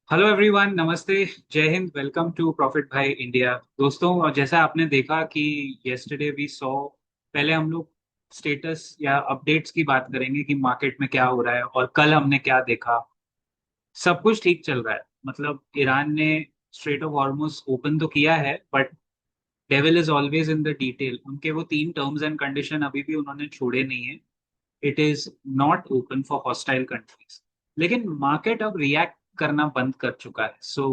Hello everyone, नमस्ते। जय Hind. Welcome to profit भाई इंडिया। दोस्तों, और जैसा आपने देखा कि यस्टरडे वी सॉ, पहले हम लोग स्टेटस या अपडेट्स की बात करेंगे कि मार्केट में क्या हो रहा है, और कल हमने क्या देखा। सब कुछ ठीक चल रहा है। मतलब ईरान ने स्ट्रेट ऑफ हॉर्मुज ओपन तो किया है, but devil is always in the detail. उनके वो तीन टर्म्स एंड कंडीशन अभी भी उन्होंने छोड़े नहीं है। It is not open for hostile countries. लेकिन मार्केट अब रिएक्ट करना बंद कर चुका है। So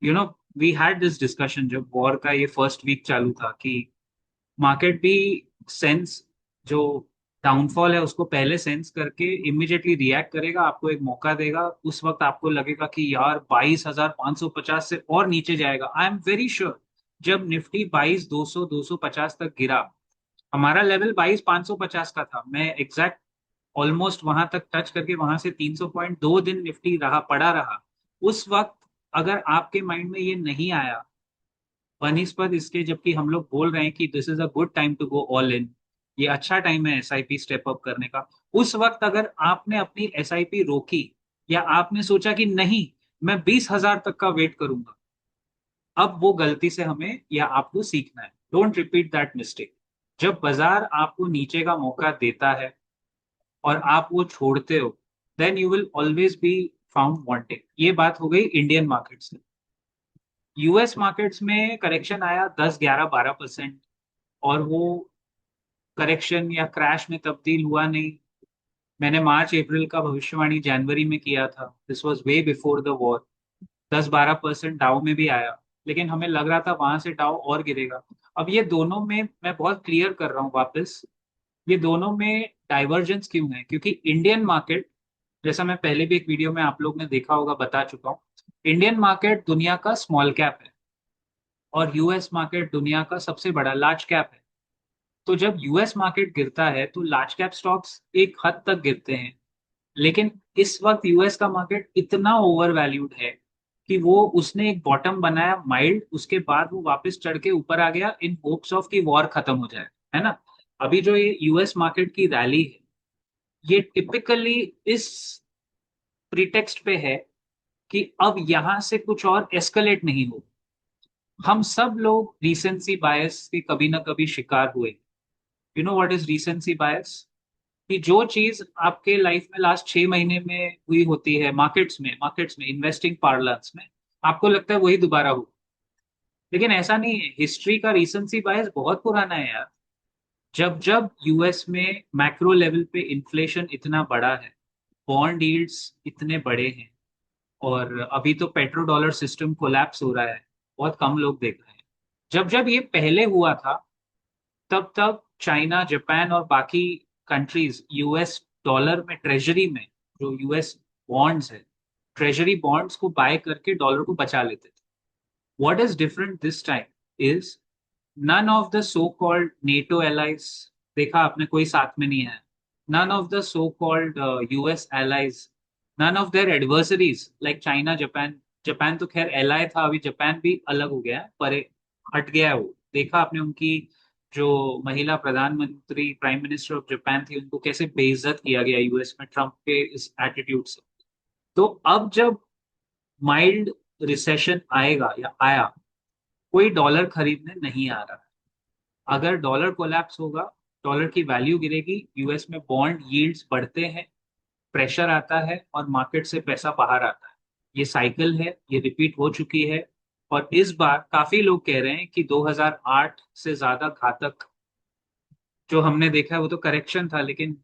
we had this discussion जब वॉर का ये फर्स्ट वीक चालू था कि मार्केट भी सेंस, जो डाउनफॉल है उसको पहले सेंस करके इमिडिएटली रिएक्ट करेगा, आपको एक मौका देगा। उस वक्त आपको लगेगा कि यार 22,550 से और नीचे जाएगा। आई एम वेरी श्योर जब निफ्टी 22,200 250 तक गिरा, हमारा लेवल 22,550 का था। मैं एग्जैक्ट ऑलमोस्ट वहां तक टच करके वहां से 300 पॉइंट 2 दिन निफ्टी रहा, पड़ा रहा। उस वक्त अगर आपके माइंड में ये नहीं आया बनिस्पत इसके, जबकि हम लोग बोल रहे हैं कि this is a good time to go all in, ये अच्छा टाइम है एसआईपी स्टेप अप करने का। उस वक्त अगर आपने अपनी एसआईपी रोकी, या आपने सोचा कि नहीं, मैं 20,000 तक का वेट करूंगा, अब वो गलती से हमें या आपको सीखना है। Don't repeat that mistake. जब बाजार आपको नीचे का मौका देता है और आप वो छोड़ते हो, then you will always be found wanting. ये बात हो गई इंडियन मार्केट्स में। यूएस मार्केट्स में करेक्शन आया 10 11 12%, और वो करेक्शन या क्रैश में तब्दील हुआ नहीं। मैंने मार्च अप्रैल का भविष्यवाणी जनवरी में किया था। This was way before the war. 10 12% डाउ में भी आया, लेकिन हमें लग रहा था वहां से डाउ और गिरेगा। अब ये दोनों में मैं बहुत क्लियर कर रहा हूँ वापस, ये दोनों में डाइवर्जेंस क्यों है? क्योंकि इंडियन मार्केट, जैसा मैं पहले भी एक वीडियो में आप लोग ने देखा होगा, बता चुका हूँ, इंडियन मार्केट दुनिया का स्मॉल कैप है और यूएस मार्केट दुनिया का सबसे बड़ा लार्ज कैप है। तो जब यूएस मार्केट गिरता है तो लार्ज कैप स्टॉक्स एक हद तक गिरते हैं। लेकिन इस वक्त यूएस का मार्केट इतना ओवर वैल्यूड है कि वो उसने एक बॉटम बनाया माइल्ड, उसके बाद वो वापस चढ़ के ऊपर आ गया इन होप्स ऑफ कि वॉर खत्म हो जाए, है ना। अभी जो ये यूएस मार्केट की रैली है, ये टिपिकली इस प्रीटेक्स्ट पे है कि अब यहां से कुछ और एस्केलेट नहीं हो। हम सब लोग रीसेंसी बायस के कभी ना कभी शिकार हुए। यू नो व्हाट इज रीसेंसी बायस? कि जो चीज आपके लाइफ में लास्ट 6 महीने में हुई होती है मार्केट्स में इन्वेस्टिंग पार्लर्स में, आपको लगता है वही दोबारा हो। लेकिन ऐसा नहीं है। हिस्ट्री का रीसेंसी बायस बहुत पुराना है यार। जब जब यूएस में मैक्रो लेवल पे इन्फ्लेशन इतना बड़ा है, बॉन्ड यील्ड्स इतने बड़े हैं, और अभी तो पेट्रो डॉलर सिस्टम कोलैप्स हो रहा है, बहुत कम लोग देख रहे हैं। जब जब ये पहले हुआ था, तब तब चाइना, जापान और बाकी कंट्रीज यूएस डॉलर में, ट्रेजरी में, जो यूएस बॉन्ड्स है, ट्रेजरी बॉन्ड्स को बाय करके डॉलर को बचा लेते थे। What is different this time is none of the so called NATO allies, देखा आपने, कोई साथ में नहीं है। None of the so called US allies, none of their adversaries like China, Japan. Japan तो खैर एलाई था, अभी जापान भी अलग हो गया है, पर हट गया है वो। देखा आपने उनकी जो महिला प्रधानमंत्री, प्राइम मिनिस्टर ऑफ जापान थी, उनको कैसे बेइज्जत किया गया यूएस में ट्रम्प के इस एटीट्यूड से। तो अब जब माइल्ड रिसेशन आएगा या आया, कोई डॉलर खरीदने नहीं आ रहा। अगर डॉलर कोलैप्स होगा, डॉलर की वैल्यू गिरेगी, यूएस में बॉन्ड यील्ड्स बढ़ते हैं, प्रेशर आता है और मार्केट से पैसा बाहर आता है। ये साइकिल है, ये रिपीट हो चुकी है। और इस बार काफी लोग कह रहे हैं कि 2008 से ज्यादा घातक जो हमने देखा है वो तो करेक्शन था, लेकिन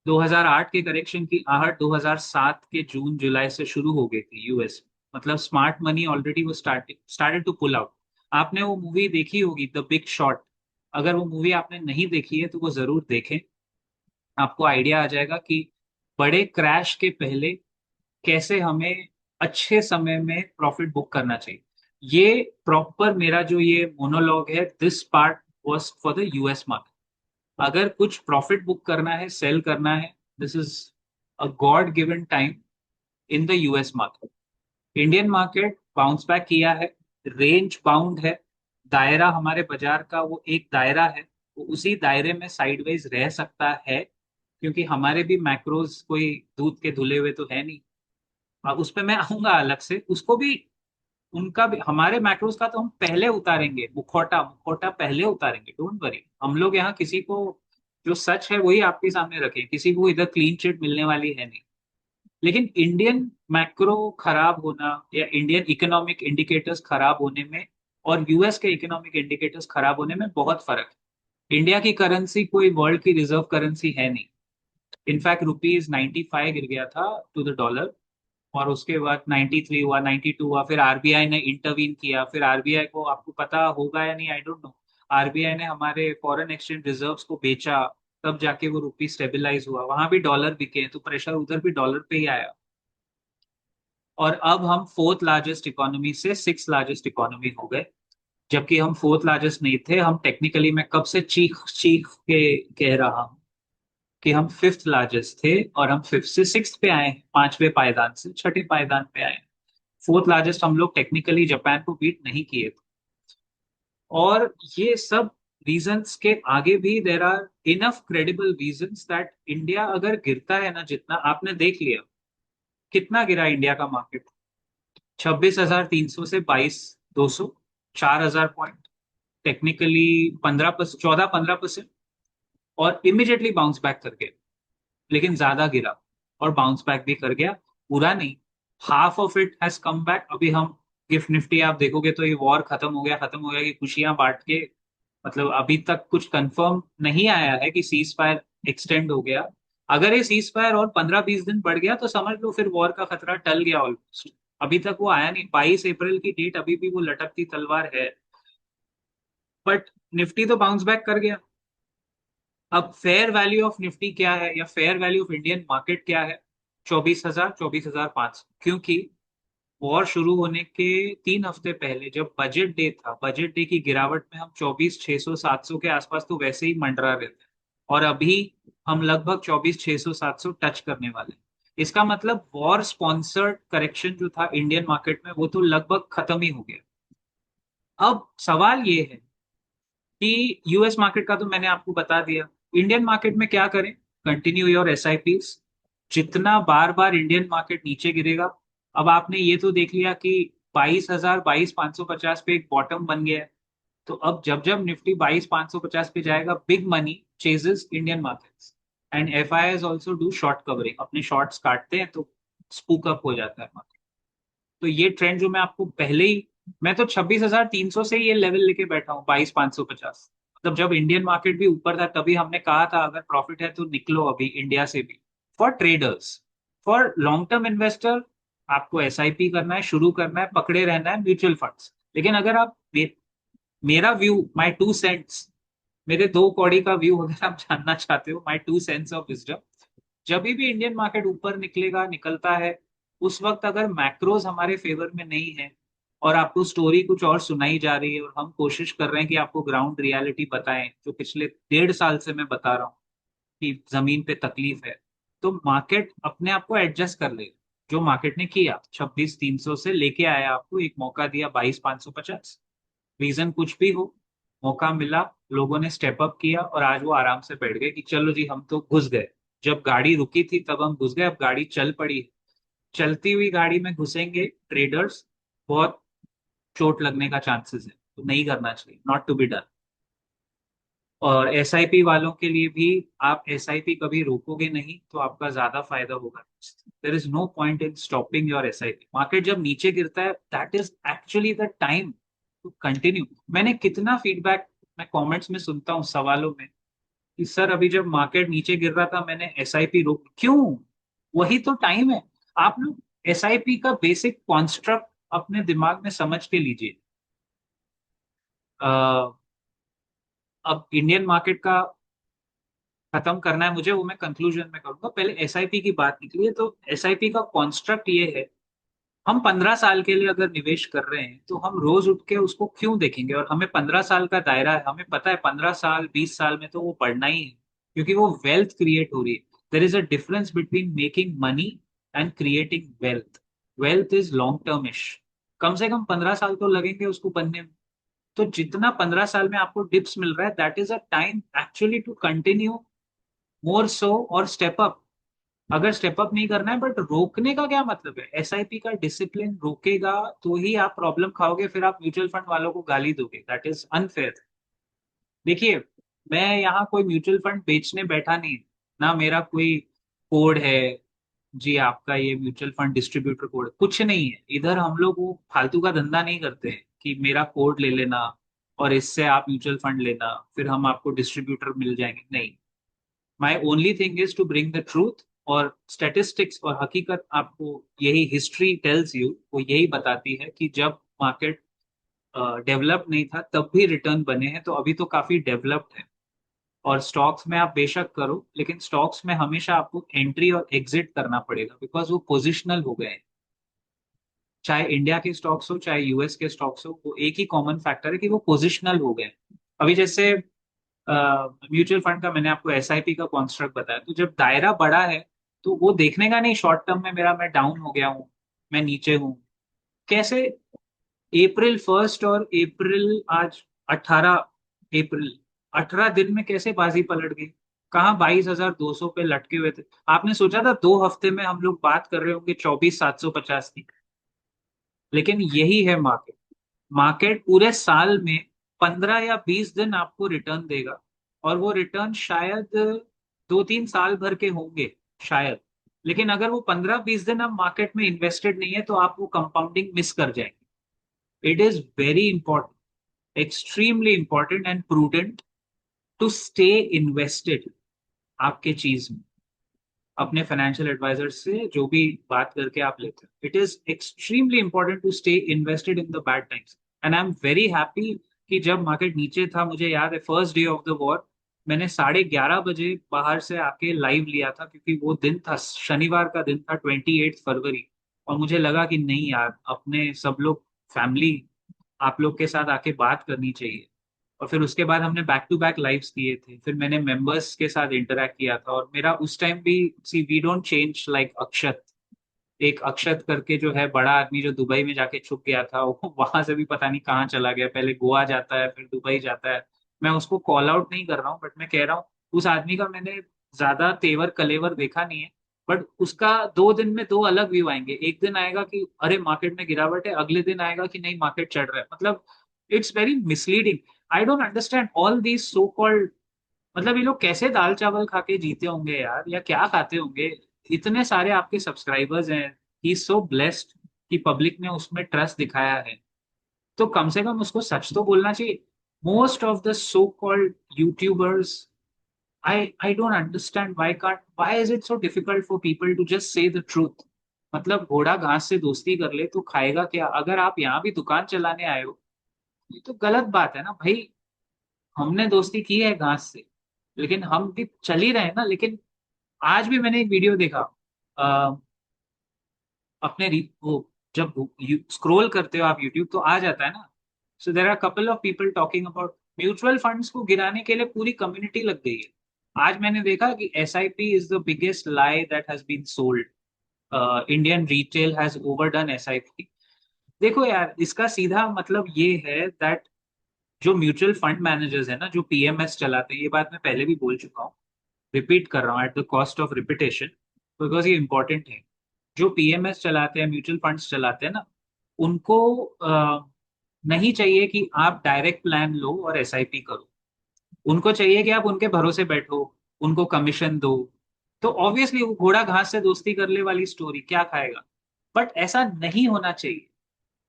2008 के करेक्शन की आहट 2007 के जून जुलाई से शुरू हो गई थी यूएस में। मतलब स्मार्ट मनी ऑलरेडी वो स्टार्टेड टू पुल आउट। आपने वो मूवी देखी होगी द बिग शॉट। अगर वो मूवी आपने नहीं देखी है तो वो जरूर देखें। आपको आइडिया आ जाएगा कि बड़े क्रैश के पहले कैसे हमें अच्छे समय में प्रॉफिट बुक करना चाहिए। ये प्रॉपर मेरा जो ये मोनोलॉग है, this part was for the US market. अगर कुछ प्रॉफिट बुक करना है, सेल करना है, this is a God given time in the US market. Indian market bounce back किया है, रेंज बाउंड है। दायरा हमारे बाजार का वो एक दायरा है, वो उसी दायरे में साइडवेज रह सकता है, क्योंकि हमारे भी मैक्रोज कोई दूध के धुले हुए तो है नहीं। अब उस पे मैं आऊंगा अलग से, उसको भी, उनका भी, हमारे मैक्रोज का तो हम पहले उतारेंगे, मुखौटा मुखौटा पहले उतारेंगे, डोंट वरी। हम लोग यहाँ किसी को, जो सच है वही आपके सामने रखें, किसी को इधर क्लीन चिट मिलने वाली है नहीं। लेकिन इंडियन मैक्रो खराब होना या इंडियन इकोनॉमिक इंडिकेटर्स खराब होने में और यूएस के इकोनॉमिक इंडिकेटर्स खराब होने में बहुत फर्क है। इंडिया की करेंसी कोई वर्ल्ड की रिजर्व करेंसी है नहीं। इनफैक्ट रुपीज 95 गिर गया था टू द डॉलर, और उसके बाद 93 हुआ, 92 हुआ, फिर आरबीआई ने इंटरवीन किया। फिर आरबीआई को, आपको पता होगा या नहीं आई डोंट नो, आरबीआई ने हमारे फॉरेन एक्सचेंज रिजर्व्स को बेचा, तब जाके वो रुपी स्टेबलाइज हुआ, वहां भी डॉलर बिके, तो प्रेशर उधर भी डॉलर पे ही आया। और अब हम फोर्थ लार्जेस्ट इकोनॉमी से सिक्स लार्जेस्ट इकोनॉमी हो गए, जबकि हम फोर्थ लार्जेस्ट नहीं थे। हम टेक्निकली, मैं कब से चीख चीख के कह रहा हूँ कि हम फिफ्थ लार्जेस्ट थे, और हम फिफ्थ से सिक्स पे आए, पांचवें पायदान से छठे पायदान पे आए। फोर्थ लार्जेस्ट हम लोग टेक्निकली जापान को बीट नहीं किए थे। और ये सब रीजंस के आगे भी there are enough credible reasons that India अगर गिरता है ना, जितना आपने देख लिया, कितना गिरा इंडिया का मार्केट, 26,300 से 22,200, 4,000 पॉइंट, टेक्निकली 15%, 14-15%, और इमिडिएटली बाउंस बैक कर गया। लेकिन ज्यादा गिरा और बाउंस बैक भी कर गया, पूरा नहीं, half of it has come back. अभी हम गिफ्ट निफ्टी आप देखोगे तो ये वॉर खत्म हो गया की खुशियां बांट के, मतलब अभी तक कुछ कंफर्म नहीं आया है कि सीज फायर एक्सटेंड हो गया। अगर ये सीज फायर और 15-20 दिन बढ़ गया तो समझ लो फिर वॉर का खतरा टल गया ऑलमोस्ट। अभी तक वो आया नहीं, 22 अप्रैल की डेट अभी भी वो लटकती तलवार है। बट निफ्टी तो बाउंस बैक कर गया। अब फेयर वैल्यू ऑफ निफ्टी क्या है, या fair value of Indian market क्या है? 24,000, 24,500, क्योंकि वॉर शुरू होने के 3 हफ्ते पहले जब बजट डे था, बजट डे की गिरावट में हम 24,600-700 के आसपास तो वैसे ही मंडरा रहे थे, और अभी हम लगभग 24,600-700 टच करने वाले हैं। इसका मतलब वॉर स्पॉन्सर्ड करेक्शन जो था इंडियन मार्केट में वो तो लगभग खत्म ही हो गया। अब सवाल ये है कि यूएस मार्केट का तो मैंने आपको बता दिया, इंडियन मार्केट में क्या करें? Continue your SIPs. जितना बार बार इंडियन मार्केट नीचे गिरेगा, अब आपने ये तो देख लिया कि 22,000, 22,550 पे एक बॉटम बन गया है। तो अब जब जब निफ्टी 22,550 पे जाएगा, big money ceases Indian markets, and F I S also do short covering, अपने शॉर्ट्स काटते हैं तो स्पूक अप हो जाता है market। तो ये ट्रेंड जो मैं आपको पहले ही, मैं तो 26,300 से ये लेवल लेके बैठा हूँ, 22,550, मतलब जब इंडियन मार्केट भी ऊपर था तभी हमने कहा था अगर प्रॉफिट है तो निकलो अभी इंडिया से भी। For traders, for long term investor, आपको एसआईपी करना है, शुरू करना है, पकड़े रहना है म्यूचुअल फंड्स। लेकिन अगर आप मेरा व्यू, माई 2 सेंट्स, मेरे 2 कौड़ी का व्यू अगर आप जानना चाहते हो, माई 2 सेंट्स ऑफ विजडम, जब भी इंडियन मार्केट ऊपर निकलेगा, निकलता है, उस वक्त अगर मैक्रोज हमारे फेवर में नहीं है और आपको स्टोरी कुछ और सुनाई जा रही है, और हम कोशिश कर रहे हैं कि आपको ग्राउंड रियलिटी बताएं, जो पिछले 1.5 साल से मैं बता रहा हूँ कि जमीन पे तकलीफ है, तो मार्केट अपने आप को एडजस्ट कर ले। जो मार्केट ने किया, 26,300 से लेके आया, आपको एक मौका दिया 22,550, रीजन कुछ भी हो, मौका मिला, लोगों ने स्टेप अप किया, और आज वो आराम से बैठ गए कि चलो जी हम तो घुस गए। जब गाड़ी रुकी थी तब हम घुस गए, अब गाड़ी चल पड़ी, चलती हुई गाड़ी में घुसेंगे ट्रेडर्स, बहुत चोट लगने का चांसेस है, तो नहीं करना चाहिए, नॉट टू बी डन। और एसआईपी वालों के लिए भी, आप एसआईपी कभी रोकोगे नहीं तो आपका ज्यादा फायदा होगा। There is no point in stopping your SIP. Market जब नीचे गिरता है, that is actually the time to continue. मैंने कितना फीडबैक मैं कमेंट्स में सुनता हूँ, सवालों में, कि सर अभी जब मार्केट नीचे गिर रहा था मैंने एसआईपी रोक, क्यों? वही तो टाइम है। आप लोग एसआईपी का बेसिक कॉन्स्ट्रक्ट अपने दिमाग में समझ के लीजिए। अब इंडियन मार्केट का खत्म करना है मुझे, वो मैं कंक्लूजन में करूंगा, पहले एसआईपी की बात निकली है, तो एसआईपी का कॉन्स्ट्रक्ट ये है, हम 15 साल के लिए अगर निवेश कर रहे हैं तो हम रोज उठ के उसको क्यों देखेंगे? और हमें 15 साल का दायरा है, हमें पता है 15 साल 20 साल में तो वो बढ़ना ही है, क्योंकि वो वेल्थ क्रिएट हो रही है। There is a difference between making money and creating wealth. Wealth is long termish, कम से कम 15 साल तो लगेंगे उसको बनने में। तो जितना 15 साल में आपको डिप्स मिल रहा है, that is a time actually to continue more so or step up. अगर स्टेप अप नहीं करना है, बट रोकने का क्या मतलब है? एसआईपी का डिसिप्लिन रोकेगा तो ही आप प्रॉब्लम खाओगे, फिर आप म्यूचुअल फंड वालों को गाली दोगे, दैट इज अनफेयर। देखिए, मैं यहाँ कोई म्यूचुअल फंड बेचने बैठा नहीं, ना मेरा कोई कोड है जी आपका ये म्यूचुअल फंड डिस्ट्रीब्यूटर कोड, कुछ नहीं है इधर। हम लोग वो फालतू का धंधा नहीं करते हैं कि मेरा कोड ले लेना और इससे आप म्यूचुअल फंड लेना, फिर हम आपको डिस्ट्रीब्यूटर मिल जाएंगे, नहीं। My only thing is to bring the truth, और स्टेटिस्टिक्स और हकीकत आपको यही हिस्ट्री टेल्स यू, वो यही बताती है कि जब मार्केट डेवलप नहीं था तब भी रिटर्न बने हैं, तो अभी तो काफी डेवलप्ड है। और स्टॉक्स में आप बेशक करो, लेकिन स्टॉक्स में हमेशा आपको एंट्री और एग्जिट करना पड़ेगा, बिकॉज वो पोजिशनल हो गए हैं। चाहे इंडिया के स्टॉक्स हो चाहे यूएस के स्टॉक्स हो, वो एक ही कॉमन फैक्टर है कि वो पोजिशनल हो गए हैं। अभी जैसे म्यूचुअल फंड का मैंने आपको एसआईपी का कॉन्स्ट्रक्ट बताया, तो जब दायरा बड़ा है तो वो देखने का नहीं शॉर्ट टर्म में मेरा मैं डाउन हो गया हूँ, मैं नीचे हूँ, कैसे अप्रैल 1 और अप्रैल आज 18 अप्रैल, 18 दिन में कैसे बाजी पलट गई? कहाँ 22,200 पे लटके हुए थे? आपने सोचा था 2 हफ्ते में हम लोग बात कर रहे होंगे 24,750 की? लेकिन यही है मार्केट। मार्केट पूरे साल में 15 या 20 दिन आपको रिटर्न देगा, और वो रिटर्न शायद 2-3 साल भर के होंगे, शायद। लेकिन अगर वो 15-20 दिन आप मार्केट में इन्वेस्टेड नहीं है तो आप वो कंपाउंडिंग मिस कर जाएंगे। It is very important, extremely important and prudent to stay invested आपके चीज में, अपने फाइनेंशियल एडवाइजर से जो भी बात करके आप लेते हैं। It is extremely important to stay invested in the bad times, and I am very happy कि जब मार्केट नीचे था, मुझे याद है first day of the war, मैंने 11:30 बजे बाहर से आके लाइव लिया था, क्योंकि वो दिन था, शनिवार का दिन था, 28 फरवरी। और मुझे लगा कि नहीं यार, अपने सब लोग फैमिली आप लोग के साथ आके बात करनी चाहिए। और फिर उसके बाद हमने बैक टू बैक लाइव्स किए थे, फिर मैंने मेंबर्स के साथ इंटरेक्ट किया था, और मेरा उस टाइम भी, सी वी डोंट चेंज लाइक अक्षत। एक अक्षत करके जो है बड़ा आदमी जो दुबई में जाके छुप गया था, वो वहां से भी पता नहीं कहाँ चला गया, पहले गोवा जाता है फिर दुबई जाता है। मैं उसको कॉल आउट नहीं कर रहा हूँ, बट मैं कह रहा हूँ उस आदमी का मैंने ज्यादा तेवर कलेवर देखा नहीं है। बट उसका 2 दिन में दो अलग व्यू आएंगे, एक दिन आएगा कि अरे मार्केट में गिरावट है, अगले दिन आएगा कि नहीं मार्केट चढ़ रहा है। मतलब it's very misleading. I don't understand all these so called, मतलब ये लोग कैसे दाल चावल खा के जीते होंगे यार, या क्या खाते होंगे? इतने सारे आपके सब्सक्राइबर्स हैं, ही सो ब्लेस्ड कि पब्लिक ने उसमें ट्रस्ट दिखाया है, तो कम से कम उसको सच तो बोलना चाहिए। Most of the so called YouTubers, I don't understand why is it so difficult for people to just say the truth. मतलब घोड़ा घास से दोस्ती कर ले तो खाएगा क्या? अगर आप यहाँ भी दुकान चलाने आए हो, ये तो गलत बात है ना भाई। हमने दोस्ती की है घास से, लेकिन हम भी चल ही रहे हैं ना। लेकिन आज भी मैंने एक वीडियो देखा, अ, अपने वो जब स्क्रॉल करते हो आप यूट्यूब तो आ जाता है ना, so there are couple of people talking about mutual funds को गिराने के लिए पूरी कम्युनिटी लग गई है। आज मैंने देखा कि SIP is the biggest lie that has been sold, Indian retail has overdone SIP. देखो यार, इसका सीधा मतलब ये है दैट जो म्यूचुअल फंड मैनेजर्स है ना, जो पीएमएस चलाते हैं, ये बात मैं पहले भी बोल चुका हूँ, रिपीट कर रहा हूँ at the cost of repetition, because ये इंपॉर्टेंट है। जो पीएमएस चलाते हैं, म्यूचुअल फंड्स चलाते हैं ना, उनको नहीं चाहिए कि आप डायरेक्ट प्लान लो और एसआईपी करो। उनको चाहिए कि आप उनके भरोसे बैठो, उनको कमीशन दो। तो ऑब्वियसली वो घोड़ा घास से दोस्ती कर ले वाली स्टोरी क्या खाएगा? बट ऐसा नहीं होना चाहिए।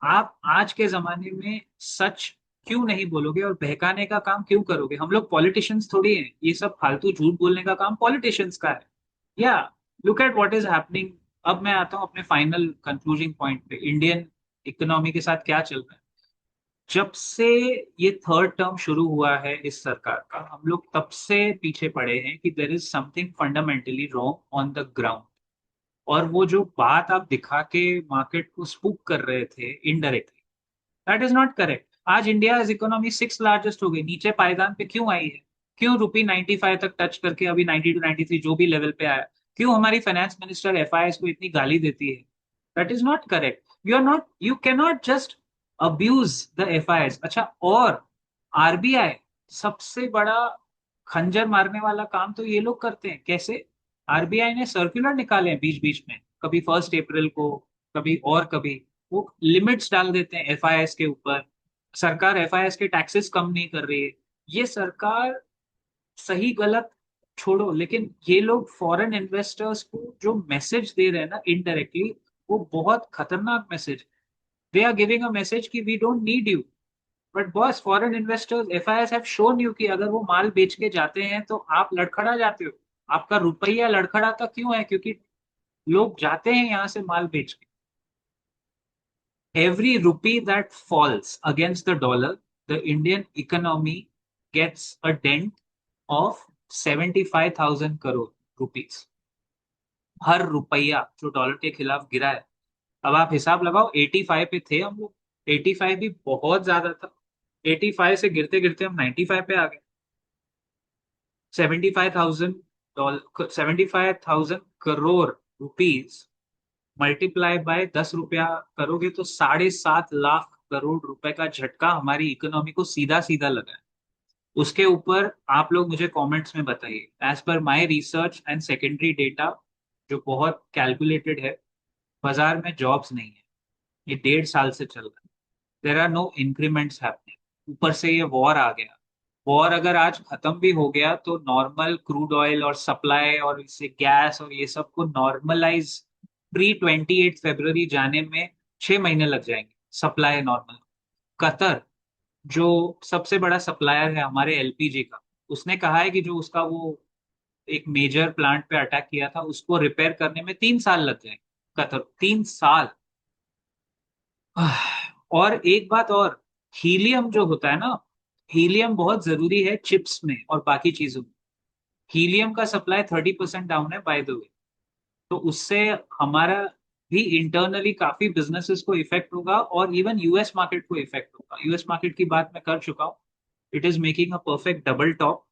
आप आज के जमाने में सच क्यों नहीं बोलोगे और बहकाने का काम क्यों करोगे? हम लोग पॉलिटिशियंस थोड़ी हैं, ये सब फालतू झूठ बोलने का काम पॉलिटिशियंस का है। या look at what is happening. अब मैं आता हूं अपने फाइनल कंक्लूजिंग पॉइंट पे, इंडियन इकोनॉमी के साथ क्या चल रहा है। जब से ये थर्ड टर्म शुरू हुआ है इस सरकार का, हम लोग तब से पीछे पड़े हैं कि there is something fundamentally wrong on the ground. और वो जो बात आप दिखा के मार्केट को स्पूक कर रहे थे indirectly, that is not correct. आज India is economy 6th largest हो गई, नीचे पायदान पे क्यों आई है? क्यों रुपी 95 तक टच करके अभी 92-93 जो भी लेवल पे आया? क्यों हमारी फाइनेंस मिनिस्टर एफआईएस को इतनी गाली देती है? That is not correct. You are not, you can not just abuse the FIs. अच्छा, और आरबीआई सबसे बड़ा खंजर मारने वाला काम तो ये लोग करते हैं, कैसे? आरबीआई ने सर्कुलर निकाले हैं बीच बीच में, कभी 1 अप्रैल को, कभी और कभी। वो लिमिट्स डाल देते हैं एफआईएस के ऊपर। सरकार एफआईएस के टैक्सेस कम नहीं कर रही है। ये सरकार, सही गलत छोड़ो, लेकिन ये लोग फॉरेन इन्वेस्टर्स को जो मैसेज दे रहे हैं ना इनडायरेक्टली, वो बहुत खतरनाक message. They are giving a message कि we don't need you. But boss, foreign investors, FIs have shown you कि अगर वो माल बेच के जाते हैं तो आप लड़खड़ा जाते हो। आपका रुपया लड़खड़ाता क्यों है? क्योंकि लोग जाते हैं यहां से माल बेच के। Every rupee that falls against the dollar, the Indian economy gets a dent of 75,000 crore rupees. हर रुपया जो डॉलर के खिलाफ गिरा है। अब आप हिसाब लगाओ, 85 पे थे हम लोग। 85 भी बहुत ज्यादा था। 85 से गिरते गिरते हम 95 पे आ गए। 75,000 dollar, 75,000 crore rupees multiply by 10 रुपया करोगे तो 7.5 लाख करोड़ रुपए का झटका हमारी इकोनॉमी को सीधा सीधा लगा है। उसके ऊपर आप लोग मुझे कमेंट्स में बताइए। As per my research and secondary data, जो बहुत कैलकुलेटेड है, बाजार में जॉब्स नहीं है। ये 1.5 साल से चल रहा है। There are no increments happening. ऊपर से ये वॉर आ गया। वॉर अगर आज खत्म भी हो गया तो नॉर्मल क्रूड ऑयल और सप्लाई और इससे गैस और ये सब को नॉर्मलाइज प्री 28 फरवरी जाने में 6 महीने लग जाएंगे। Supply normal. कतर, जो सबसे बड़ा सप्लायर है हमारे एलपीजी का, उसने कहा है कि जो उसका वो एक मेजर प्लांट पे अटैक किया था उसको रिपेयर करने में 3 साल लग जाएंगे। कतर 3 साल। और एक बात और, हीलियम जो होता है ना, हीलियम बहुत जरूरी है चिप्स में और बाकी चीजों में। हीलियम का सप्लाई 30% डाउन है बाय द वे। तो उससे हमारा भी इंटरनली काफी बिजनेसेस को इफेक्ट होगा और इवन यूएस मार्केट को इफेक्ट होगा। यूएस मार्केट की बात मैं कर चुका हूँ। It is making a perfect double top.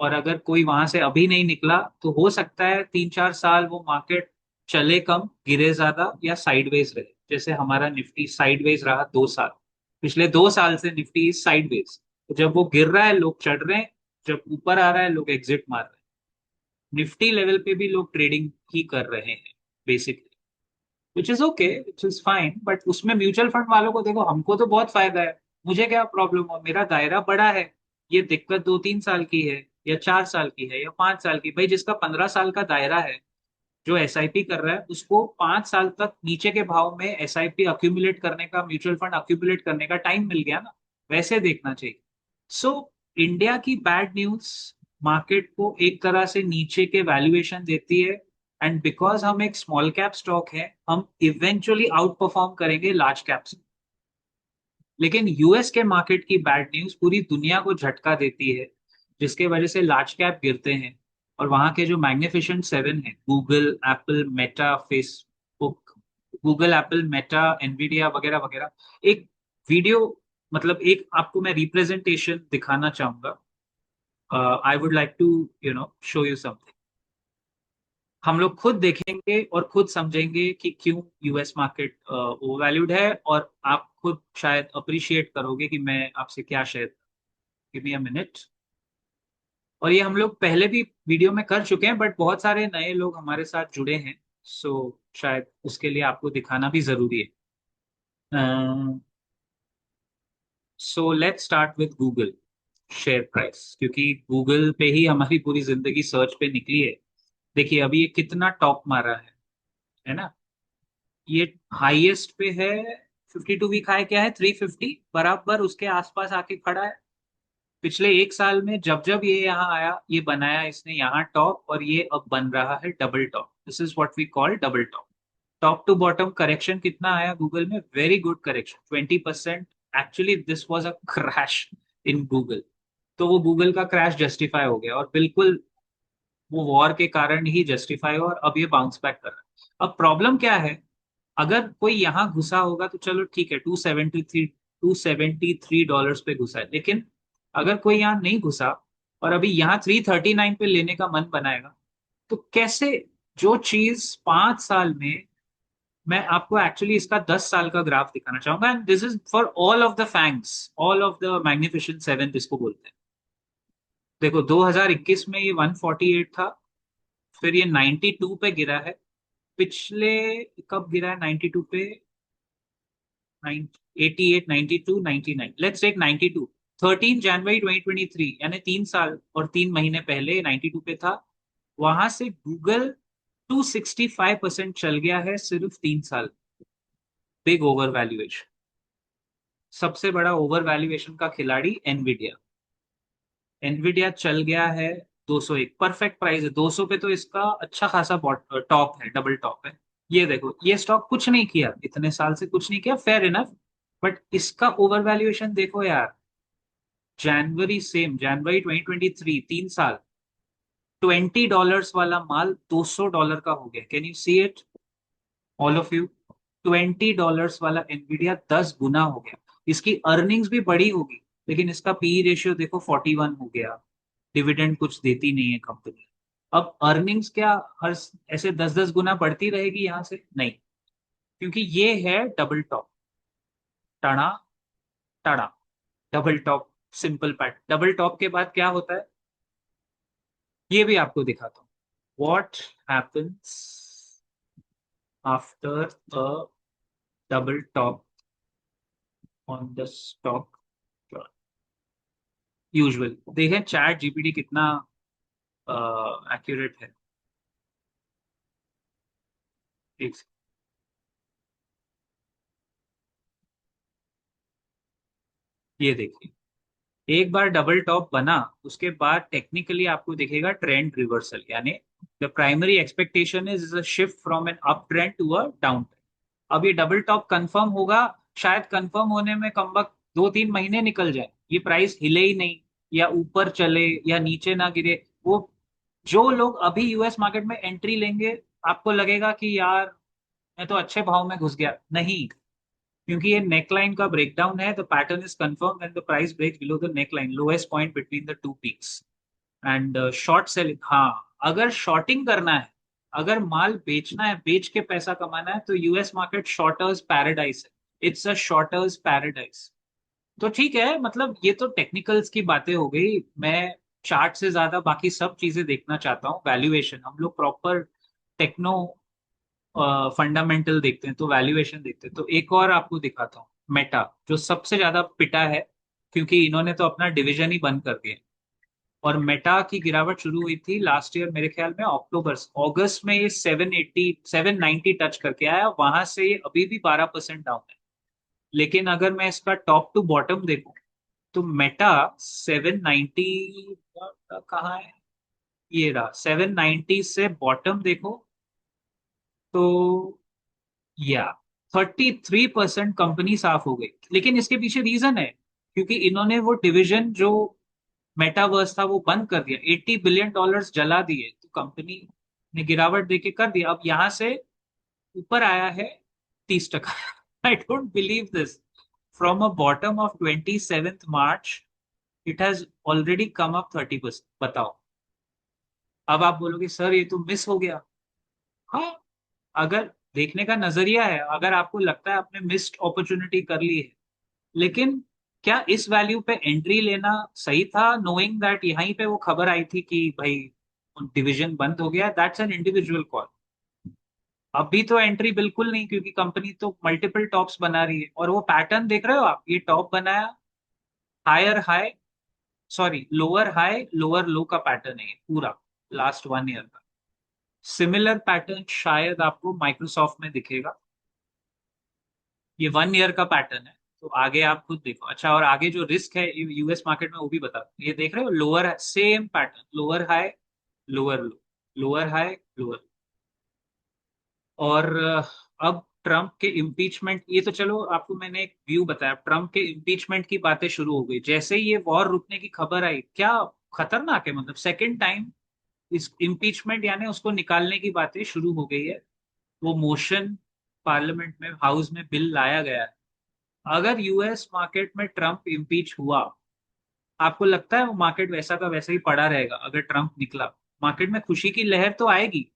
और अगर कोई वहां से अभी नहीं निकला तो हो सकता है 3-4 साल वो मार्केट चले कम, गिरे ज्यादा या साइडवेज रहे, जैसे हमारा निफ्टी साइडवेज रहा 2 साल। पिछले 2 साल से निफ्टी इज साइडवेज। तो जब वो गिर रहा है लोग चढ़ रहे हैं, जब ऊपर आ रहा है लोग एग्जिट मार रहे हैं। निफ्टी लेवल पे भी लोग ट्रेडिंग ही कर रहे हैं basically, which is okay, which is fine. But उसमें म्यूचुअल फंड वालों को देखो, हमको तो बहुत फायदा है। मुझे क्या प्रॉब्लम हो, मेरा दायरा बड़ा है। ये दिक्कत 2-3 साल की है या 4 साल की है या 5 साल की? भाई जिसका 15 साल का दायरा है, जो एसआईपी कर रहा है, उसको 5 साल तक नीचे के भाव में एसआईपी अक्यूमुलेट करने का, म्यूचुअल फंड अक्यूमुलेट करने का टाइम मिल गया ना। वैसे देखना चाहिए। सो इंडिया की बैड न्यूज मार्केट को एक तरह से नीचे के वैल्यूएशन देती है। एंड बिकॉज हम एक स्मॉल कैप स्टॉक है, हम इवेंचुअली आउट परफॉर्म करेंगे लार्ज कैप्स। लेकिन यूएस के मार्केट की बैड न्यूज पूरी दुनिया को झटका देती है, जिसके वजह से लार्ज कैप गिरते हैं। और वहां के जो मैग्निफिसेंट सेवन है, Google, Apple, Meta, Facebook, Google, Apple, Meta, Nvidia वगैरह वगैरह। एक वीडियो, मतलब एक आपको मैं रिप्रेजेंटेशन दिखाना चाहूंगा। I would like to show you something. हम लोग खुद देखेंगे और खुद समझेंगे कि क्यों यूएस मार्केट ओवरवैल्यूड है, और आप खुद शायद अप्रिशिएट करोगे कि मैं आपसे क्या share. Give me a minute. और ये हम लोग पहले भी वीडियो में कर चुके हैं, बट बहुत सारे नए लोग हमारे साथ जुड़े हैं। सो शायद उसके लिए आपको दिखाना भी जरूरी है। So let's start with Google share price, क्योंकि गूगल पे ही हमारी पूरी जिंदगी सर्च पे निकली है। देखिए अभी ये कितना टॉप मारा है ना। ये हाईएस्ट पे है। 52 वीक हाई क्या है, 350, बराबर उसके आसपास आके खड़ा है। पिछले 1 साल में जब जब ये यहाँ आया, ये बनाया इसने यहाँ टॉप, और ये अब बन रहा है double top. This is what we call double top. Top to bottom correction कितना आया गूगल में? Very good correction, 20%। Actually this was a crash in Google. तो वो गूगल का क्रैश जस्टिफाई हो गया, और बिल्कुल वो वॉर के कारण ही जस्टिफाई हुआ, और अब ये बाउंस बैक कर रहा है। अब प्रॉब्लम क्या है? अगर कोई यहाँ घुसा होगा तो चलो ठीक है, 273 पे घुसा है। लेकिन अगर कोई यहाँ नहीं घुसा और अभी यहाँ 339 पे लेने का मन बनाएगा, तो कैसे? जो चीज 5 साल में, मैं आपको एक्चुअली इसका 10 साल का ग्राफ दिखाना चाहूंगा, and this is for all of the fangs, all of the magnificent seven जिसको बोलते हैं। देखो 2021 में ये 148 था। फिर ये 92 पे गिरा है। पिछले कब गिरा है 92 पे? 88, 92, 99, लेट्स टेक 92। 13 जनवरी 2023, यानी 3 साल और 3 महीने पहले 92 पे था। वहां से गूगल 265% चल गया है सिर्फ 3 साल। Big over valuation. सबसे बड़ा ओवर वैल्यूएशन का खिलाड़ी एनविडिया। एनविडिया चल गया है 201, परफेक्ट प्राइस है 200 पे, तो इसका अच्छा खासा टॉप है, डबल टॉप है। ये देखो, ये स्टॉक कुछ नहीं किया इतने साल से, कुछ नहीं किया, फेयर इनफ। बट इसका ओवर वैल्यूएशन देखो यार। जनवरी 2023, 3 साल, $20 वाला माल $200 का हो गया। Can you see it, all of you? $20 वाला एनवीडिया 10 गुना हो गया। इसकी अर्निंग्स भी बड़ी होगी, लेकिन इसका पी रेशियो देखो 41 हो गया। डिविडेंड कुछ देती नहीं है कंपनी। अब अर्निंग्स क्या हर ऐसे 10-10 गुना बढ़ती रहेगी यहां से? नहीं, क्योंकि ये है डबल टॉप। टना टना, double top. Simple pat, double top के बाद क्या होता है ये भी आपको दिखाता हूँ। What happens after a double top on the stock? Usual देखें चैट जीपीटी कितना एक्यूरेट है। एक ये देखिए, एक बार डबल टॉप बना, उसके बाद टेक्निकली आपको दिखेगा ट्रेंड रिवर्सल, यानी the primary expectation is a shift from an up trend to a down trend. अब ये डबल टॉप कंफर्म होगा, शायद कंफर्म होने में कम वक्त 2-3 महीने निकल जाए, ये प्राइस हिले ही नहीं, या ऊपर चले या नीचे ना गिरे। वो जो लोग अभी यूएस मार्केट में एंट्री लेंगे, आपको लगेगा कि यार मैं तो अच्छे भाव में घुस गया, नहीं। क्योंकि ये नेकलाइन का ब्रेकडाउन है, the pattern is confirm when the price breaks below the neckline, lowest point between the two peaks. And short selling, हाँ, अगर शॉर्टिंग करना है, अगर माल बेचना है, बेच के पैसा कमाना है, तो यूएस मार्केट शॉर्टर्स पैराडाइज है। It's a shorters paradise. तो ठीक है, मतलब ये तो टेक्निकल्स की बातें हो गई। मैं चार्ट से ज्यादा बाकी सब चीजें देखना चाहता हूँ। वैल्यूएशन हम लोग प्रॉपर टेक्नो फंडामेंटल देखते हैं, तो वैल्यूएशन देखते हैं। तो एक और आपको दिखाता हूँ, मेटा, जो सबसे ज्यादा पिटा है, क्योंकि इन्होंने तो अपना डिवीजन ही बंद कर दिया। और मेटा की गिरावट शुरू हुई थी लास्ट ईयर, मेरे ख्याल में अक्टूबर अगस्त में, ये 790 टच करके आया, वहां से ये अभी भी 12% डाउन है। लेकिन अगर मैं इसका टॉप टू बॉटम देखूं, तो मेटा 790 कहाँ है, ये रहा 790 से बॉटम देखो, तो या 33% कंपनी साफ हो गई। लेकिन इसके पीछे रीजन है, क्योंकि इन्होंने वो डिवीजन जो मेटावर्स था वो बंद कर दिया, $80 बिलियन जला दिए, तो कंपनी ने गिरावट देके कर दिया। अब यहां से ऊपर आया है 30%। I don't believe this. From a bottom of 27 March, it has already come up 30%। बताओ। अब आप बोलोगे सर ये तो मिस हो गया। हाँ, अगर देखने का नजरिया है, अगर आपको लगता है आपने मिस्ड अपॉर्चुनिटी कर ली है, लेकिन क्या इस वैल्यू पे एंट्री लेना सही था, नोइंग दैट यहीं पे वो खबर आई थी कि भाई डिवीजन बंद हो गया? That's an individual call. अभी तो एंट्री बिल्कुल नहीं, क्योंकि कंपनी तो मल्टीपल टॉप्स बना रही है। और वो पैटर्न देख रहे हो आप, ये टॉप बनाया, higher high, sorry lower high lower low का पैटर्न है ये पूरा, लास्ट 1 ईयर का। सिमिलर पैटर्न शायद आपको माइक्रोसॉफ्ट में दिखेगा। ये 1 ईयर का पैटर्न है, तो आगे आप खुद देखो। अच्छा, और आगे जो रिस्क है यूएस मार्केट में, वो भी बता, ये देख रहे हो, lower same pattern, lower high lower लो, लोअर हाई लोअर। और अब ट्रम्प के इम्पीचमेंट, ये तो चलो आपको मैंने एक व्यू बताया, ट्रम्प के इम्पीचमेंट की बातें शुरू हो गई जैसे ही ये वॉर रुकने की खबर आई। क्या खतरनाक है, मतलब सेकेंड टाइम इस इम्पीचमेंट यानी उसको निकालने की बातें शुरू हो गई है। वो मोशन पार्लियामेंट में, हाउस में बिल लाया गया है। अगर यूएस मार्केट में ट्रम्प इम्पीच हुआ, आपको लगता है वो मार्केट वैसा का वैसा ही पड़ा रहेगा? अगर ट्रम्प निकला, मार्केट में खुशी की लहर तो आएगी,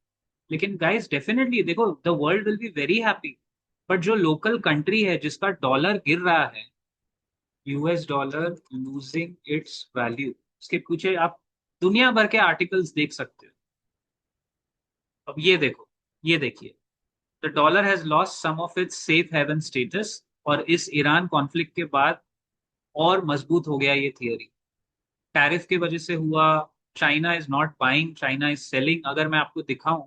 लेकिन गाइस डेफिनेटली देखो, the world will be very happy. But जो लोकल कंट्री है जिसका डॉलर गिर रहा है, US dollar losing its value, उसके पीछे आप दुनिया भर के आर्टिकल्स देख सकते हो। अब ये देखो, ये देखिए, the dollar has lost some of its safe haven status, और इस ईरान कॉन्फ्लिक्ट के बाद और मजबूत हो गया ये थियरी। टैरिफ की वजह से हुआ, China is not buying, China is selling. अगर मैं आपको दिखाऊं,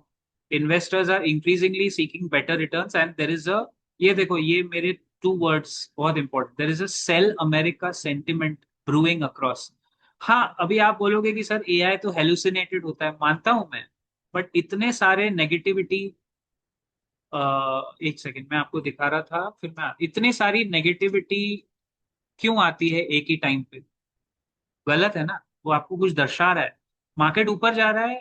investors are increasingly seeking better returns and there is a, ये देखो, ये मेरे टू वर्ड्स बहुत important, there is a sell America sentiment brewing across. हाँ, अभी आप बोलोगे कि सर एआई तो हेलुसिनेटेड होता है, मानता हूं मैं, बट इतने सारे नेगेटिविटी, एक सेकंड मैं आपको दिखा रहा था, फिर मैं, इतनी सारी नेगेटिविटी क्यों आती है एक ही टाइम पे? गलत है ना? वो आपको कुछ दर्शा रहा है। मार्केट ऊपर जा रहा है,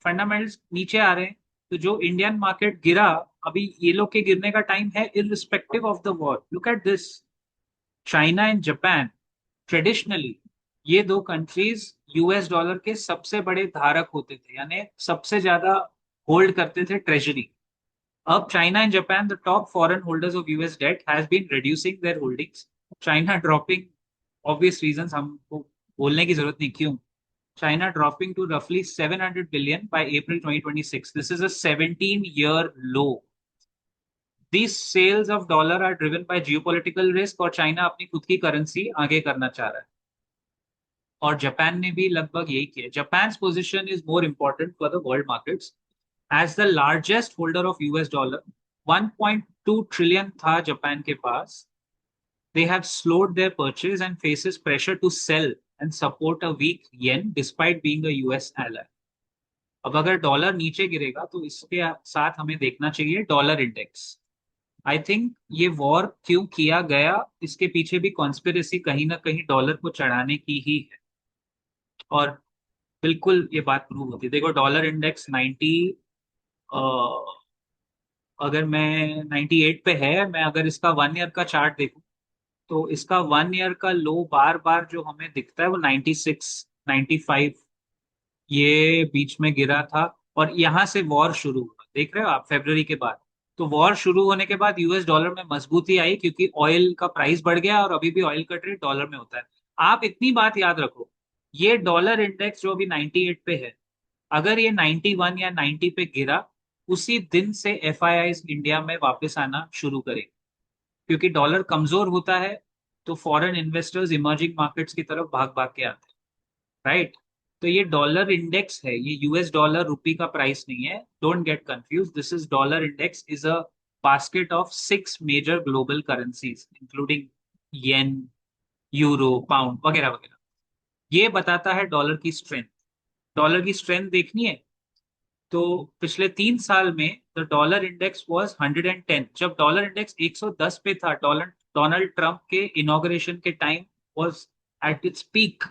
फंडामेंटल्स नीचे आ रहे हैं। तो जो इंडियन मार्केट गिरा, अभी ये लोग के गिरने का टाइम है, irrespective of the war. Look at this, China and Japan, traditionally ये दो कंट्रीज यूएस डॉलर के सबसे बड़े धारक होते थे, यानी सबसे ज्यादा होल्ड करते थे ट्रेजरी। अब China and Japan, the top foreign holders of US debt, has been reducing their holdings. China dropping, obvious reasons हमको बोलने की जरूरत नहीं क्यों. China dropping to roughly 700 billion by April 2026. This is a 17-year low. These sales of dollar are driven by geopolitical risk, और China अपनी खुद की करेंसी आगे करना चाह रहा है। और जापान ने भी लगभग यही किया। Japan position is more important for the world markets. As the largest holder of US dollar, 1.2 trillion था जापान के पास। they have slowed their purchase and faces pressure to sell and support a weak yen despite being a US ally. अब अगर dollar नीचे गिरेगा तो इसके साथ हमें देखना चाहिए डॉलर इंडेक्स। आई थिंक ये वॉर क्यों किया गया, इसके पीछे भी कॉन्स्पिरेसी कहीं ना कहीं डॉलर को चढ़ाने की ही है। और बिल्कुल ये बात प्रूव होती है। देखो डॉलर इंडेक्स 90, अगर मैं 98 पे है, मैं अगर इसका 1 ईयर का चार्ट देखूं, तो इसका 1 ईयर का लो बार बार जो हमें दिखता है वो 96, 95, ये बीच में गिरा था। और यहां से वॉर शुरू हुआ, देख रहे हो आप, फेब्रुवरी के बाद। तो वॉर शुरू होने के बाद यूएस डॉलर में मजबूती आई, क्योंकि ऑयल का प्राइस बढ़ गया, और अभी भी ऑयल का ट्रेड डॉलर में होता है। आप इतनी बात याद रखो, ये डॉलर इंडेक्स जो अभी 98 पे है, अगर ये 91 या 90 पे गिरा, उसी दिन से एफआईआई इंडिया में वापस आना शुरू करेंगे। क्योंकि डॉलर कमजोर होता है तो फॉरेन इन्वेस्टर्स इमर्जिंग मार्केट्स की तरफ भाग भाग के आते हैं, राइट? तो ये डॉलर इंडेक्स है, ये यूएस डॉलर रुपी का प्राइस नहीं है, don't get confuse. This is dollar index, is a basket of 6 major global currencies including yen, euro, pound वगैरह वगैरह। ये बताता है डॉलर की स्ट्रेंथ। डॉलर की स्ट्रेंथ देखनी है तो पिछले 3 साल में द डॉलर इंडेक्स वाज 110। जब डॉलर इंडेक्स 110 पे था, डॉलर डोनाल्ड ट्रंप के इनॉग्रेशन के time was at its peak.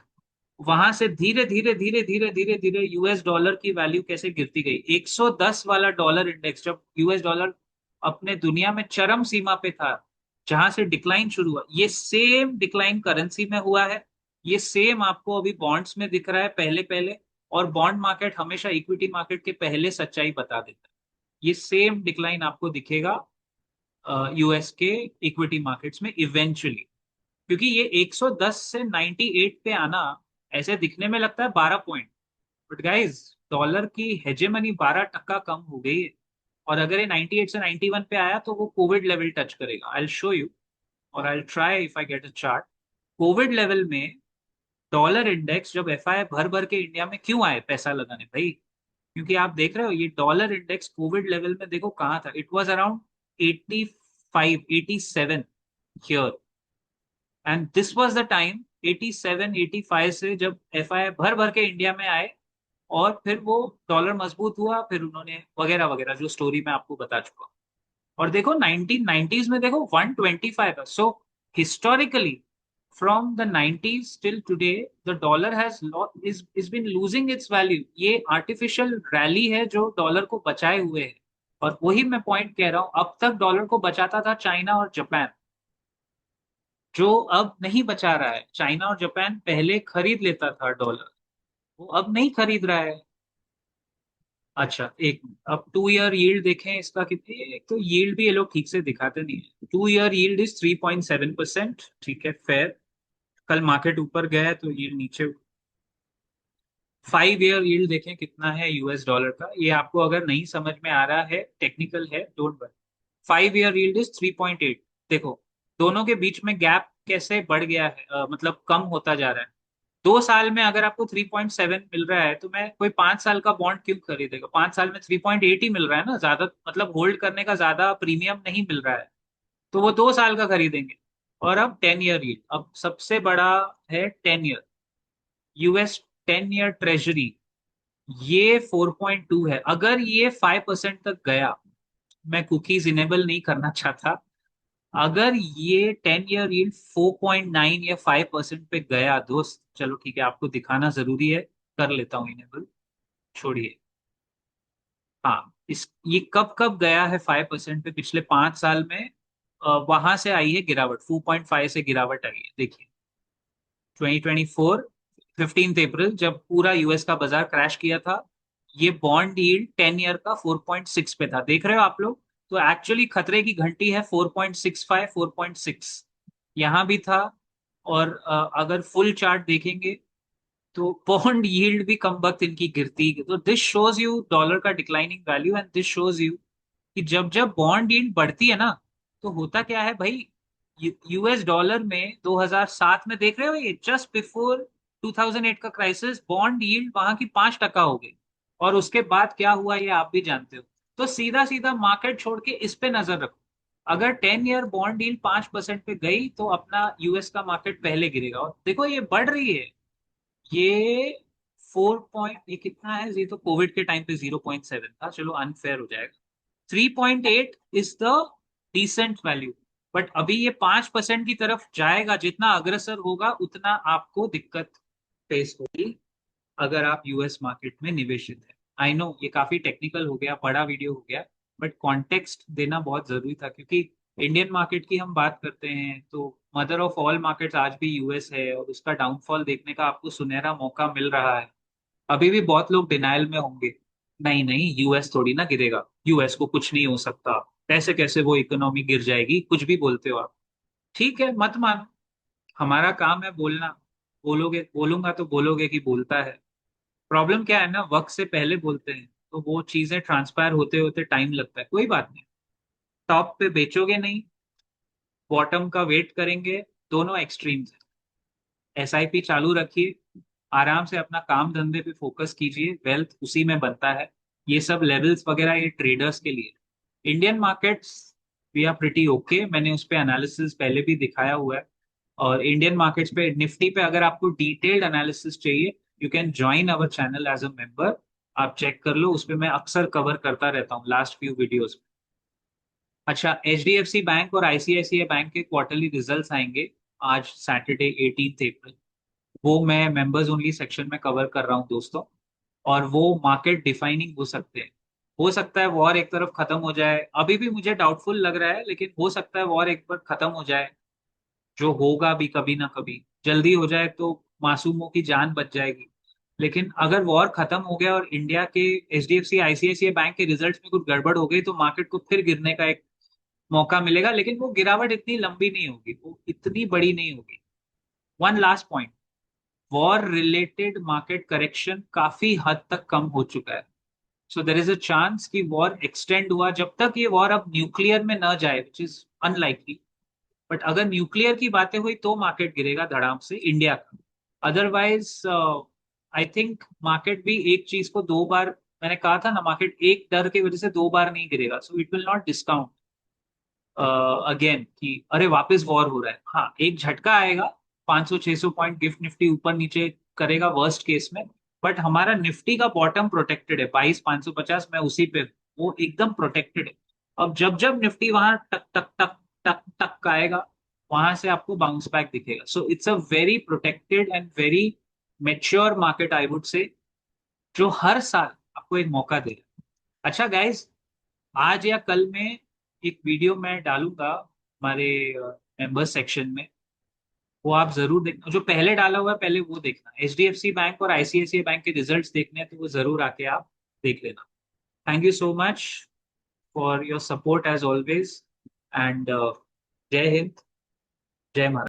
वहां से धीरे धीरे धीरे धीरे धीरे धीरे यूएस डॉलर की वैल्यू कैसे गिरती गई। 110 वाला डॉलर इंडेक्स, जब यूएस डॉलर अपने दुनिया में चरम सीमा पे था, जहां से डिक्लाइन शुरू हुआ, ये सेम डिक्लाइन करेंसी में हुआ है। ये सेम आपको अभी बॉन्ड्स में दिख रहा है पहले पहले। और बॉन्ड मार्केट हमेशा इक्विटी मार्केट के पहले सच्चाई बता देता है। ये सेम डिक्लाइन आपको दिखेगा यूएस के इक्विटी मार्केट्स में इवेंचुअली। क्योंकि ये 110 से 98 पे आना ऐसे दिखने में लगता है 12 पॉइंट, बट गाइस डॉलर की हेजेमनी 12% कम हो गई है। और अगर ये 98 से 91 पे आया तो वो कोविड लेवल टच करेगा। आई विल शो यू, और I will try if I get a chart. Covid level में डॉलर इंडेक्स, जब एफआई भर भर के इंडिया में क्यों आए पैसा लगाने भाई, क्योंकि आप देख रहे हो ये डॉलर इंडेक्स कोविड लेवल में देखो कहाँ था। It was around 85, 87 here, and this was the time 87, 85 से जब एफआई भर भर के इंडिया में आए, और फिर वो डॉलर मजबूत हुआ, फिर उन्होंने वगैरह वगैरह जो स्टोरी मैं आपको बता चुका हूं। और देखो 1990s में देखो 125 है। So historically from the 90s till today the dollar has is been losing its value. ये आर्टिफिशियल रैली है जो डॉलर को बचाए हुए है। और वही मैं पॉइंट कह रहा हूं, अब तक डॉलर को बचाता था चाइना और जापान, जो अब नहीं बचा रहा है। चाइना और जापान पहले खरीद लेता था डॉलर, वो अब नहीं खरीद रहा है। अच्छा एक मिनट, अब 2 ईयर यील्ड देखें इसका कितनी है। एक तो यील्ड भी ये लोग ठीक से दिखाते नहीं है। 2 ईयर यील्ड इज 3.7%, ठीक है, फेयर। कल मार्केट ऊपर गया है तो यील्ड नीचे। 5 ईयर यील्ड देखें कितना है यूएस डॉलर का, ये आपको अगर नहीं समझ में आ रहा है, टेक्निकल है, don't worry. 5 year yield is 3.8। देखो दोनों के बीच में गैप कैसे बढ़ गया है, मतलब कम होता जा रहा है। 2 साल में अगर आपको 3.7 मिल रहा है, तो मैं कोई 5 साल का बॉन्ड क्यों खरीदेगा? 5 साल में 3.8 ही मिल रहा है ना, ज्यादा मतलब होल्ड करने का ज्यादा प्रीमियम नहीं मिल रहा है, तो वो 2 साल का खरीदेंगे। और अब 10 ईयर यील्ड, अब सबसे बड़ा है 10 ईयर यूएस 10 ईयर ट्रेजरी, ये 4.2 है। अगर ये 5% तक गया, मैं कुकीज इनेबल नहीं करना चाहता, अगर ये 10 ईयर यील्ड 4.9 या 5% पे गया दोस्त, चलो ठीक है, आपको दिखाना जरूरी है, कर लेता हूँ इनेबल, छोड़िए। हाँ, इस ये कब कब गया है 5% पे पिछले 5 साल में? वहां से आई है गिरावट, 4.5 से गिरावट आई है, देखिए। 2024 15 अप्रैल, जब पूरा यूएस का बाजार क्रैश किया था, ये बॉन्ड यील्ड 10 ईयर का 4.6 पे था, देख रहे हो आप लोग? तो एक्चुअली खतरे की घंटी है 4.65, 4.6 यहां भी था। और अगर फुल चार्ट देखेंगे तो बॉन्ड यील्ड भी कम वक्त इनकी गिरती, तो दिस शोज यू डॉलर का declining value, and this shows you कि जब जब बॉन्ड यील्ड बढ़ती है ना, तो होता क्या है भाई। यूएस डॉलर में 2007 में देख रहे हो, ये जस्ट बिफोर 2008 का क्राइसिस, बॉन्ड यील्ड वहां की 5% हो गई। और उसके बाद क्या हुआ ये आप भी जानते हो। तो सीधा सीधा मार्केट छोड़ के इस पे नजर रखो। अगर 10 ईयर बॉन्ड यील्ड 5% पे गई, तो अपना यूएस का मार्केट पहले गिरेगा। और देखो ये बढ़ रही है, ये 4 पॉइंट, ये कितना है, ये तो कोविड के टाइम पे 0.7 था, चलो अनफेयर हो जाएगा। 3.8 is the decent value. But अभी ये 5% की तरफ जाएगा, जितना अग्रसर होगा उतना आपको दिक्कत फेस होगी अगर आप यूएस मार्केट में निवेशित है। आई नो ये काफी टेक्निकल हो गया, बड़ा वीडियो हो गया, बट कॉन्टेक्स्ट देना बहुत जरूरी था, क्योंकि इंडियन मार्केट की हम बात करते हैं तो मदर ऑफ ऑल मार्केट्स आज भी यूएस है, और उसका डाउनफॉल देखने का आपको सुनहरा मौका मिल रहा है। अभी भी बहुत लोग डिनायल में होंगे, नहीं नहीं यूएस थोड़ी ना गिरेगा, यूएस को कुछ नहीं हो सकता, ऐसे कैसे वो इकोनॉमी गिर जाएगी, कुछ भी बोलते हो आप। ठीक है, मत मानो, हमारा काम है बोलना। बोलोगे, बोलूंगा तो बोलोगे कि बोलता है। प्रॉब्लम क्या है ना, वक्त से पहले बोलते हैं तो वो चीजें ट्रांसपायर होते होते टाइम लगता है, कोई बात नहीं। टॉप पे बेचोगे नहीं, बॉटम का वेट करेंगे, दोनों एक्सट्रीम्स है। एसआईपी चालू रखिए, आराम से अपना काम धंधे पे फोकस कीजिए, वेल्थ उसी में बनता है। ये सब लेवल्स वगैरह ये ट्रेडर्स के लिए। Indian markets we are pretty okay, मैंने उस पे एनालिसिस पहले भी दिखाया हुआ है। और इंडियन मार्केट्स पे, निफ्टी पे अगर आपको डिटेल्ड एनालिसिस चाहिए, you can join our channel as a member. आप चेक कर लो, उस पे मैं अक्सर कवर करता रहता हूँ लास्ट फ्यू वीडियोस। अच्छा, एचडीएफसी बैंक और आईसीआईसीआई बैंक के क्वार्टरली रिजल्ट्स आएंगे आज सैटरडे 18 अप्रैल। वो मैं मेंबर्स ओनली सेक्शन में कवर कर रहा हूँ दोस्तों। और वो मार्केट डिफाइनिंग हो सकते हैं। हो सकता है वॉर एक तरफ खत्म हो जाए, अभी भी मुझे डाउटफुल लग रहा है, लेकिन हो सकता है वॉर एक बार खत्म हो जाए, जो होगा भी कभी ना कभी। जल्दी हो जाए तो मासूमों की जान बच जाएगी। लेकिन अगर वॉर खत्म हो गया और इंडिया के एचडीएफसी आईसीआईसीआई बैंक के रिजल्ट्स में कुछ गड़बड़ हो गई, तो मार्केट को फिर गिरने का एक मौका मिलेगा, लेकिन वो गिरावट इतनी लंबी नहीं होगी, वो इतनी बड़ी नहीं होगी। One last point, war related market correction काफी हद तक कम हो चुका है। सो देर इज अ चांस कि वॉर एक्सटेंड हुआ, जब तक ये वॉर अब न्यूक्लियर में न जाए, विच इज अनलाइकली। बट अगर न्यूक्लियर की बातें हुई तो मार्केट गिरेगा धड़ाम से इंडिया का। अदरवाइज आई थिंक मार्केट भी एक चीज को 2 बार, मैंने कहा था ना, मार्केट एक डर की वजह से 2 बार नहीं गिरेगा, so it will not discount again कि अरे वापस वॉर हो रहा है। हाँ, एक झटका आएगा, 500 600 पॉइंट गिफ्ट निफ्टी ऊपर नीचे करेगा वर्स्ट केस में। बट हमारा निफ्टी का बॉटम प्रोटेक्टेड है 22,550, मैं उसी पे हूं, वो एकदम प्रोटेक्टेड है। अब जब जब निफ्टी वहां टक टक टक टक टक आएगा, वहां से आपको बाउंस बैक दिखेगा। So it's a very protected and very mature market I would say, जो हर साल आपको एक मौका देगा। अच्छा गाइज, आज या कल में एक वीडियो मैं डालूंगा हमारे मेंबर्स सेक्शन में, वो आप जरूर देखना। जो पहले डाला हुआ है पहले वो देखना, एचडीएफसी बैंक और आईसीआईसीआई बैंक के रिजल्ट्स देखने हैं, तो वो जरूर आके आप देख लेना। Thank you so much for your support as always, and जय हिंद, जय महाराज।